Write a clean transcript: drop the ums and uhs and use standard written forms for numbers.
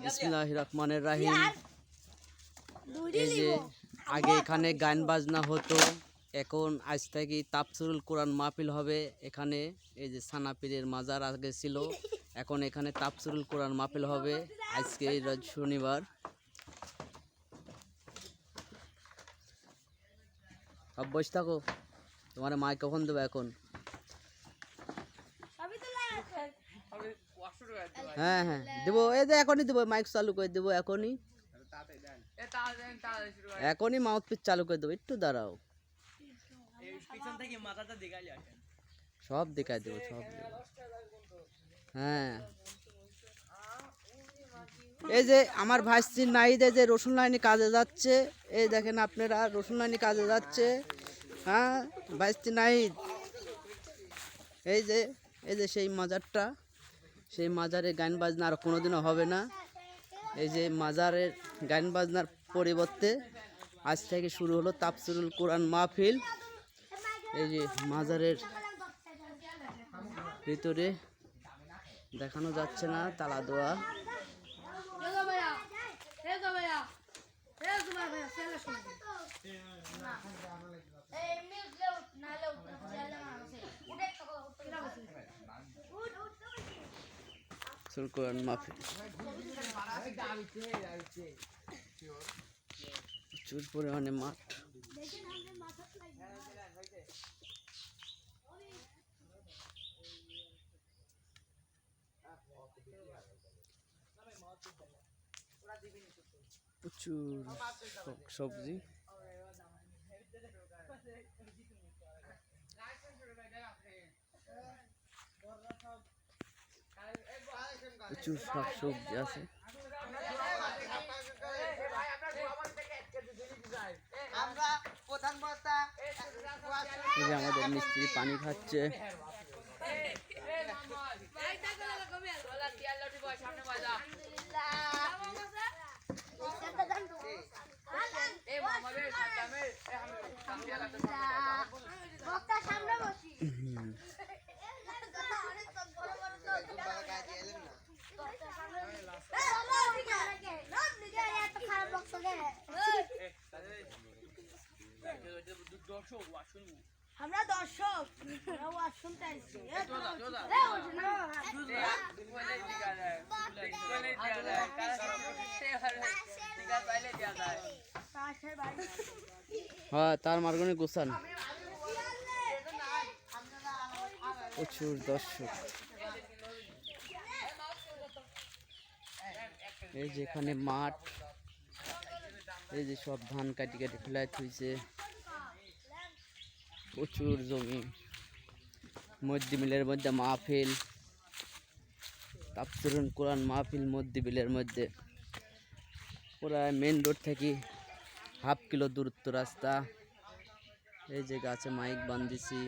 বিসমিল্লাহির রহমানির রহিম। এই যে আগে এখানে গান বাজনা হতো, এখন আজ থেকে তাফসিরুল কোরআন মাহফিল হবে এখানে। এই যে সানাপীরের মাজার আগে ছিল, এখন এখানে তাফসিরুল কোরআন মাহফিল হবে আজকে রোজ শনিবার। সব বসে থাকো, তোমার মাইক্রোফোন দেবো এখন। হ্যাঁ হ্যাঁ দেবো, এই যে এখনই দেবো, মাইক চালু করে দেবো এখনই, এখনই মাউথপিস চালু করে দেবো, একটু দাঁড়াও। সব দেখাই দেবো, সব দেবো। হ্যাঁ এই যে আমার ভাইসি নাইদ, এই যে রসুন লাইনি কাজে যাচ্ছে, এই দেখেন আপনারা রসুন লাইনি কাজে যাচ্ছে। হ্যাঁ ভাইসি নাইদ, এই যে সেই মাজারটা, সেই মাজারে গান বাজনা আর কোনোদিনও হবে না। এই যে মাজারের গান বাজনার পরিবর্তে আজ থেকে শুরু হলো তাফসিরুল কোরআন মাহফিল। এই যে মাজারের ভিতরে দেখানো যাচ্ছে না, তালা দেওয়া। কোরআন মাহফিল প্রচুর পরিমাণে মাঠ। প্রচুর সবজি, প্রচুর শাকসবজি আছে। এই যে আমাদের মিস্ত্রি পানি খাচ্ছে। আমরা দর্শক, শুনতে আসছি। হ্যাঁ তার মার্গনে গোসান প্রচুর দর্শক। এই যে এখানে মাঠ, এই যে সব ধান কাটি কাটি ফেলাই থইছে, প্রচুর জমি। মধ্যে মিলের মধ্যে মাহফিল, তাফসিরুল কোরআন মাহফিল মধ্যে বিলের মধ্যে। প্রায় মেন রোড থেকে হাফ কিলো দূরত্ব রাস্তা। এই যে গাছে মাইক বান্ধিছি।